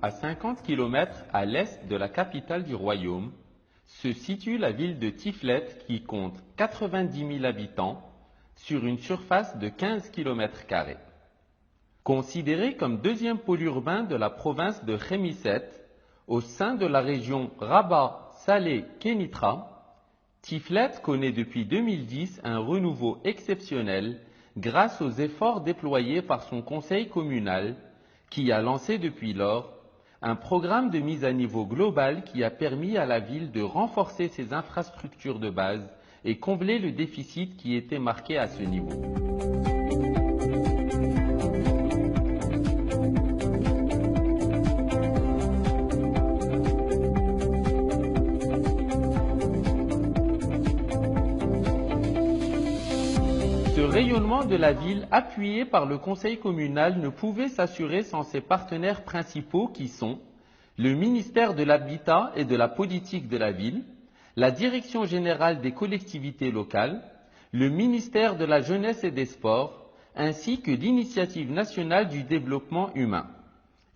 À 50 km à l'est de la capitale du royaume, se situe la ville de Tiflet qui compte 90 000 habitants sur une surface de 15 km². Considéré comme deuxième pôle urbain de la province de Khémisset, au sein de la région Rabat-Salé-Kénitra, Tiflet connaît depuis 2010 un renouveau exceptionnel grâce aux efforts déployés par son conseil communal qui a lancé depuis lors un programme de mise à niveau global qui a permis à la ville de renforcer ses infrastructures de base et combler le déficit qui était marqué à ce niveau. Ce rayonnement de la ville, appuyé par le conseil communal, ne pouvait s'assurer sans ses partenaires principaux qui sont le ministère de l'Habitat et de la politique de la ville, la Direction générale des collectivités locales, le ministère de la Jeunesse et des Sports, ainsi que l'Initiative nationale du développement humain.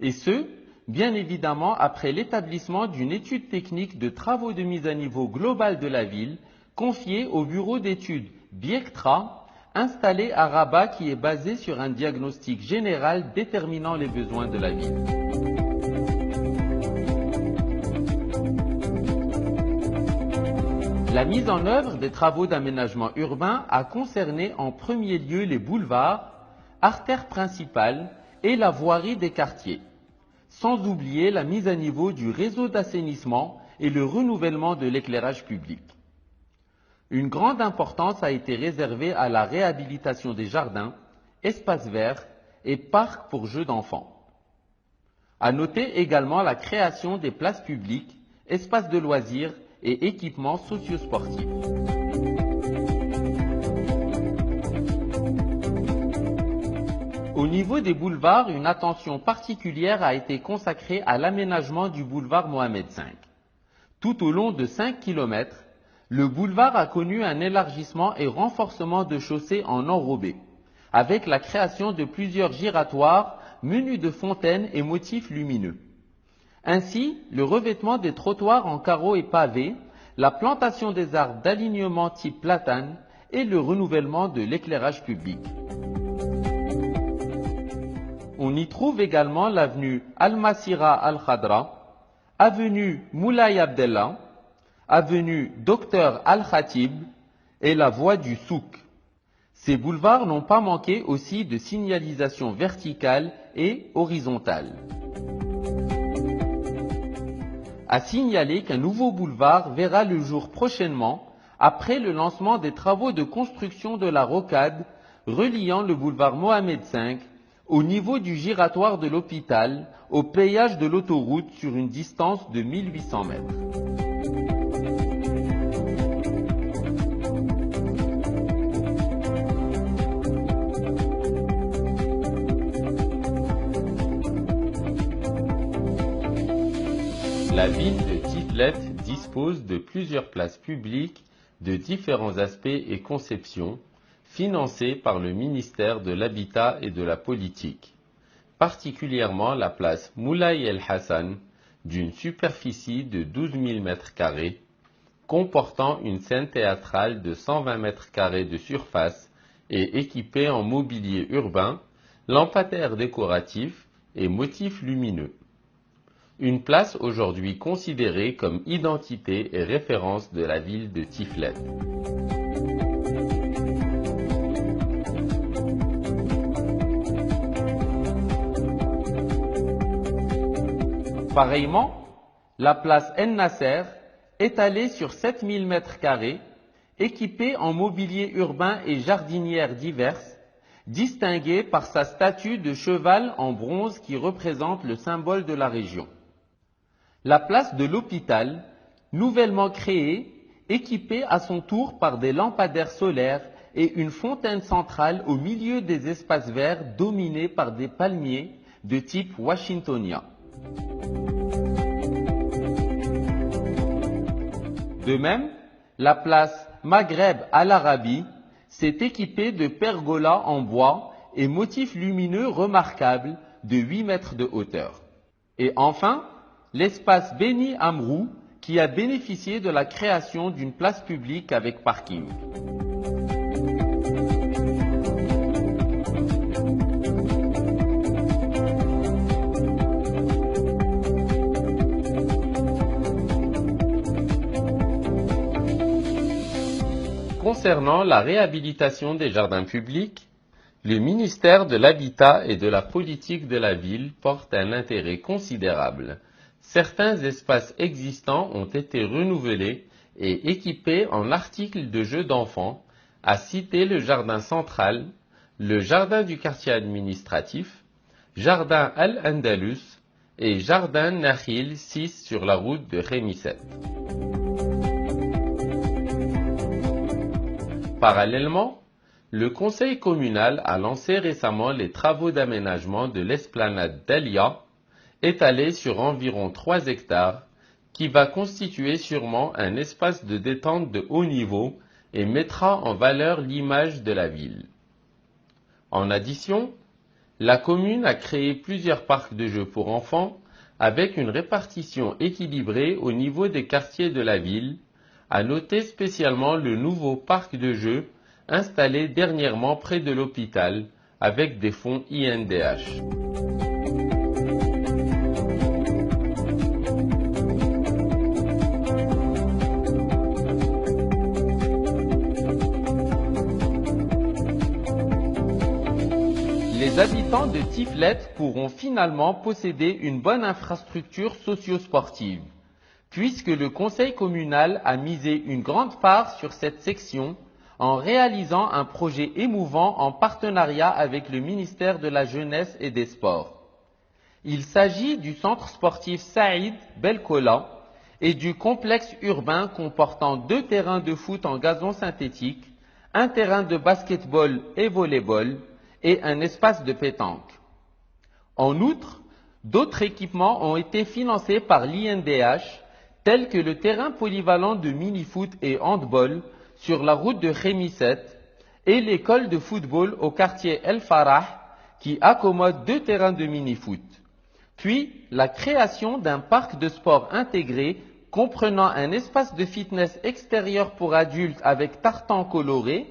Et ce, bien évidemment, après l'établissement d'une étude technique de travaux de mise à niveau global de la ville, confiée au bureau d'études BIECTRA, installé à Rabat, qui est basé sur un diagnostic général déterminant les besoins de la ville. La mise en œuvre des travaux d'aménagement urbain a concerné en premier lieu les boulevards, artères principales et la voirie des quartiers, sans oublier la mise à niveau du réseau d'assainissement et le renouvellement de l'éclairage public. Une grande importance a été réservée à la réhabilitation des jardins, espaces verts et parcs pour jeux d'enfants. À noter également la création des places publiques, espaces de loisirs et équipements sociosportifs. Au niveau des boulevards, une attention particulière a été consacrée à l'aménagement du boulevard Mohamed V. Tout au long de 5 km, le boulevard a connu un élargissement et renforcement de chaussées en enrobé, avec la création de plusieurs giratoires menus de fontaines et motifs lumineux. Ainsi, le revêtement des trottoirs en carreaux et pavés, la plantation des arbres d'alignement type platane et le renouvellement de l'éclairage public. On y trouve également l'avenue Al-Masira Al-Khadra, avenue Moulay Abdellah, avenue Dr Al-Khatib et la voie du Souk. Ces boulevards n'ont pas manqué aussi de signalisation verticale et horizontale. À signaler qu'un nouveau boulevard verra le jour prochainement après le lancement des travaux de construction de la rocade reliant le boulevard Mohamed V au niveau du giratoire de l'hôpital au péage de l'autoroute sur une distance de 1800 mètres. La ville de Tiflet dispose de plusieurs places publiques de différents aspects et conceptions financées par le ministère de l'Habitat et de la Politique, particulièrement la place Moulay El Hassan d'une superficie de 12 000 m², comportant une scène théâtrale de 120 m² de surface et équipée en mobilier urbain, lampadaires décoratifs et motifs lumineux. Une place aujourd'hui considérée comme identité et référence de la ville de Tiflet. Pareillement, la place En Nasser, étalée sur 7000 m², équipée en mobilier urbain et jardinières diverses, distinguée par sa statue de cheval en bronze qui représente le symbole de la région. La place de l'hôpital, nouvellement créée, équipée à son tour par des lampadaires solaires et une fontaine centrale au milieu des espaces verts dominés par des palmiers de type washingtonien. De même, la place Maghreb Al-Arabi s'est équipée de pergolas en bois et motifs lumineux remarquables de 8 mètres de hauteur. Et enfin, l'espace Beni Amrou, qui a bénéficié de la création d'une place publique avec parking. Concernant la réhabilitation des jardins publics, le ministère de l'Habitat et de la Politique de la Ville porte un intérêt considérable. Certains espaces existants ont été renouvelés et équipés en articles de jeux d'enfants, à citer le jardin central, le jardin du quartier administratif, jardin Al-Andalus et jardin Nakhil 6 sur la route de Rémisset. Parallèlement, le conseil communal a lancé récemment les travaux d'aménagement de l'esplanade d'Alia, étalée sur environ 3 hectares, qui va constituer sûrement un espace de détente de haut niveau et mettra en valeur l'image de la ville. En addition, la commune a créé plusieurs parcs de jeux pour enfants avec une répartition équilibrée au niveau des quartiers de la ville, à noter spécialement le nouveau parc de jeux installé dernièrement près de l'hôpital avec des fonds INDH. Les habitants de Tiflet pourront finalement posséder une bonne infrastructure socio-sportive, puisque le conseil communal a misé une grande part sur cette section en réalisant un projet émouvant en partenariat avec le ministère de la Jeunesse et des Sports. Il s'agit du centre sportif Saïd Belkola et du complexe urbain comportant 2 terrains de foot en gazon synthétique, un terrain de basketball et volleyball et un espace de pétanque. En outre, d'autres équipements ont été financés par l'INDH, tels que le terrain polyvalent de mini-foot et handball sur la route de Rémisset et l'école de football au quartier El Farah qui accommode 2 terrains de mini-foot. Puis la création d'un parc de sport intégré comprenant un espace de fitness extérieur pour adultes avec tartan coloré,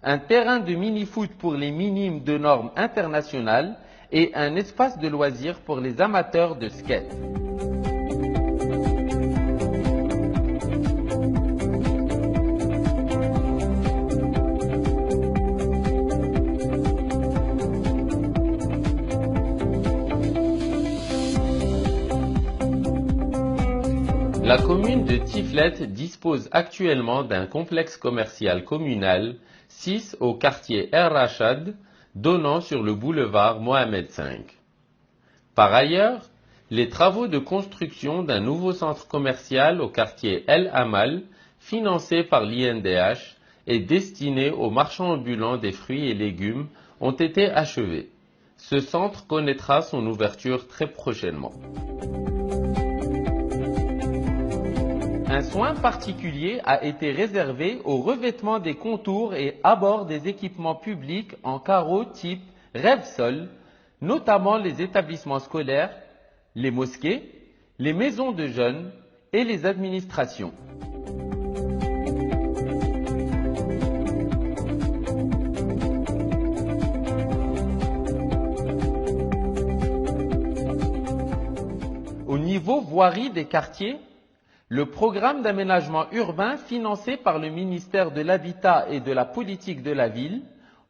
un terrain de mini-foot pour les minimes de normes internationales et un espace de loisirs pour les amateurs de skate. La commune de Tiflet dispose actuellement d'un complexe commercial communal 6 au quartier El Rachad, donnant sur le boulevard Mohamed V. Par ailleurs, les travaux de construction d'un nouveau centre commercial au quartier El Amal, financé par l'INDH et destiné aux marchands ambulants des fruits et légumes, ont été achevés. Ce centre connaîtra son ouverture très prochainement. Un soin particulier a été réservé au revêtement des contours et abords des équipements publics en carreaux type rêve-sol, notamment les établissements scolaires, les mosquées, les maisons de jeunes et les administrations. Au niveau voirie des quartiers, le programme d'aménagement urbain financé par le ministère de l'Habitat et de la Politique de la Ville,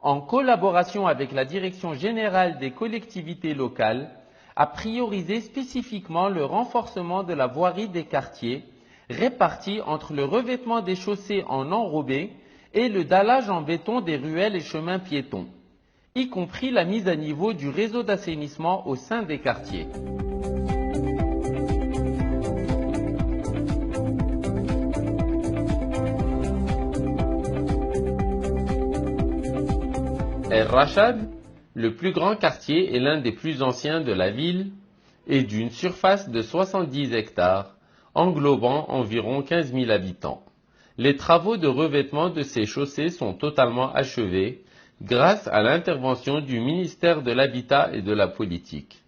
en collaboration avec la Direction générale des collectivités locales, a priorisé spécifiquement le renforcement de la voirie des quartiers, répartie entre le revêtement des chaussées en enrobé et le dallage en béton des ruelles et chemins piétons, y compris la mise à niveau du réseau d'assainissement au sein des quartiers. El Rachad, le plus grand quartier et l'un des plus anciens de la ville, est d'une surface de 70 hectares, englobant environ 15 000 habitants. Les travaux de revêtement de ces chaussées sont totalement achevés grâce à l'intervention du ministère de l'Habitat et de la Politique.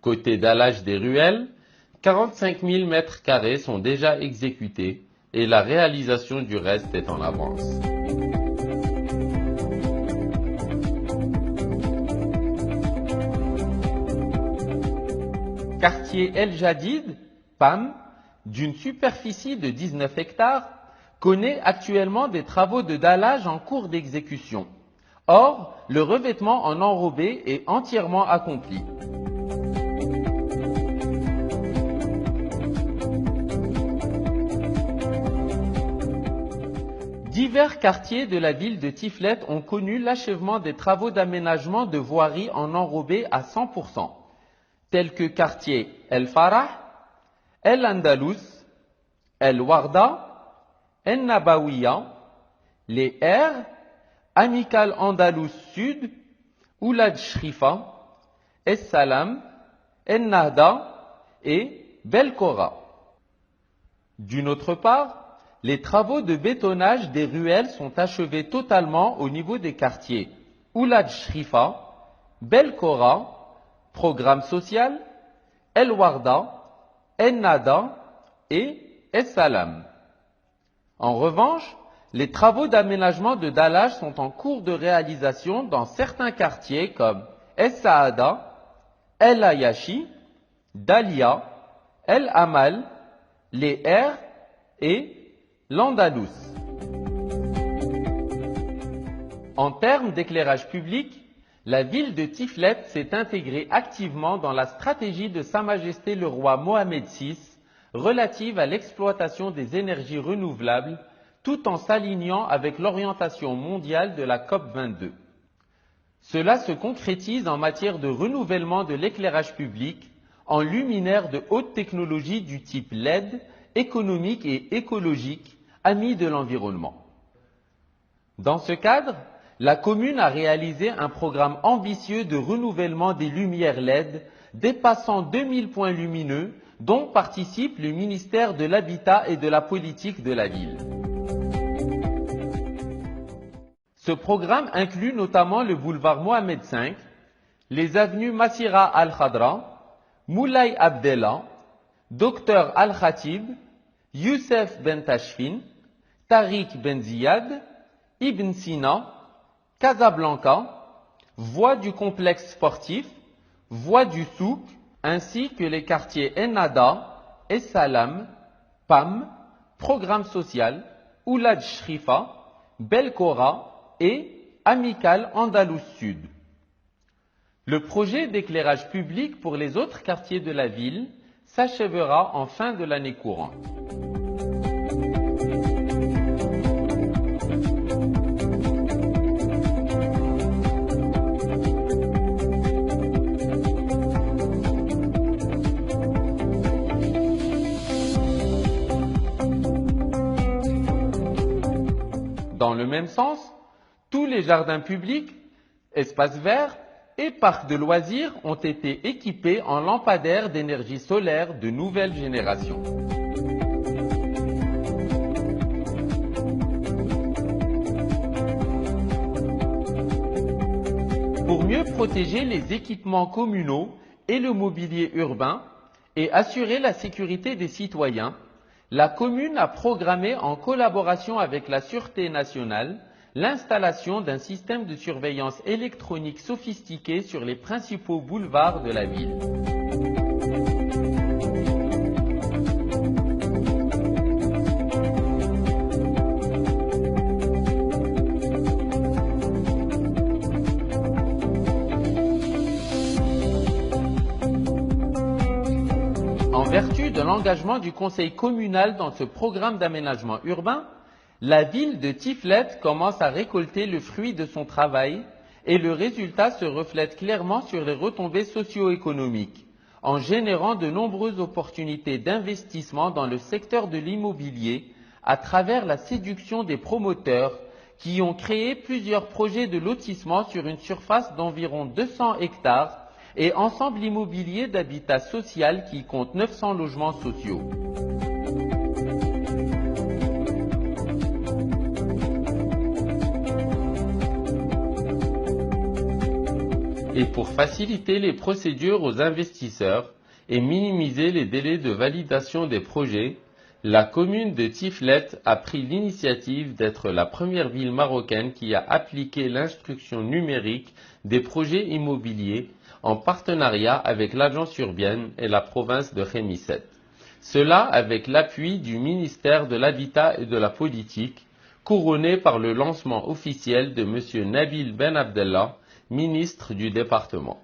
Côté dallage des ruelles, 45 000 mètres carrés sont déjà exécutés et la réalisation du reste est en avance. Quartier El Jadid, PAM, d'une superficie de 19 hectares, connaît actuellement des travaux de dallage en cours d'exécution. Or, le revêtement en enrobé est entièrement accompli. Divers quartiers de la ville de Tiflet ont connu l'achèvement des travaux d'aménagement de voiries en enrobé à 100%, tels que quartier El Farah, El Andalus, El Warda, El Nabawiya, les R, Amical Andalus Sud, Oulad Shrifa, Es Salam, El Nahda et Belkora. D'une autre part, les travaux de bétonnage des ruelles sont achevés totalement au niveau des quartiers Oulad Shrifa, Belkora, Programme social, El Warda, El Nahda et Es Salam. En revanche, les travaux d'aménagement de dallage sont en cours de réalisation dans certains quartiers comme Es Saada, El Ayashi, Dalia, El Amal, les R et l'Andalus. En termes d'éclairage public, la ville de Tiflet s'est intégrée activement dans la stratégie de Sa Majesté le roi Mohamed VI relative à l'exploitation des énergies renouvelables, tout en s'alignant avec l'orientation mondiale de la COP22. Cela se concrétise en matière de renouvellement de l'éclairage public en luminaires de haute technologie du type LED, économique et écologique, amis de l'environnement. Dans ce cadre, la commune a réalisé un programme ambitieux de renouvellement des lumières LED dépassant 2000 points lumineux dont participe le ministère de l'Habitat et de la Politique de la ville. Ce programme inclut notamment le boulevard Mohamed V, les avenues Massira Al-Khadra, Moulay Abdellah, Dr Al-Khatib, Youssef Ben Tashfin, Tariq Ben Ziyad, Ibn Sina, Casablanca, voie du complexe sportif, voie du souk, ainsi que les quartiers Ennada, Es Salam, PAM, Programme social, Oulad Shrifa, Belkora et Amical Andalus Sud. Le projet d'éclairage public pour les autres quartiers de la ville s'achèvera en fin de l'année courante. Dans le même sens, tous les jardins publics, espaces verts et parcs de loisirs ont été équipés en lampadaires d'énergie solaire de nouvelle génération. Pour mieux protéger les équipements communaux et le mobilier urbain et assurer la sécurité des citoyens, la commune a programmé en collaboration avec la Sûreté nationale l'installation d'un système de surveillance électronique sophistiqué sur les principaux boulevards de la ville. En vertu de l'engagement du conseil communal dans ce programme d'aménagement urbain, la ville de Tiflet commence à récolter le fruit de son travail et le résultat se reflète clairement sur les retombées socio-économiques, en générant de nombreuses opportunités d'investissement dans le secteur de l'immobilier à travers la séduction des promoteurs qui ont créé plusieurs projets de lotissement sur une surface d'environ 200 hectares et ensemble immobilier d'habitat social qui compte 900 logements sociaux. et pour faciliter les procédures aux investisseurs et minimiser les délais de validation des projets, la commune de Tiflet a pris l'initiative d'être la première ville marocaine qui a appliqué l'instruction numérique des projets immobiliers en partenariat avec l'agence urbaine et la province de Khémisset. Cela avec l'appui du ministère de l'Habitat et de la Politique, couronné par le lancement officiel de M. Nabil Ben Abdellah, ministre du département.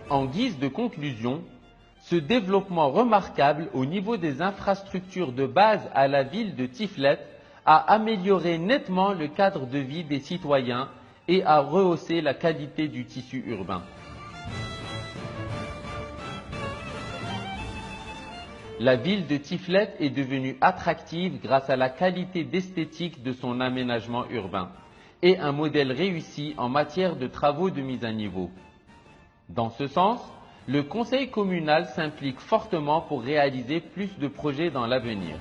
En guise de conclusion, ce développement remarquable au niveau des infrastructures de base à la ville de Tiflet a amélioré nettement le cadre de vie des citoyens et a rehaussé la qualité du tissu urbain. La ville de Tiflet est devenue attractive grâce à la qualité d'esthétique de son aménagement urbain et un modèle réussi en matière de travaux de mise à niveau. Dans ce sens, le conseil communal s'implique fortement pour réaliser plus de projets dans l'avenir.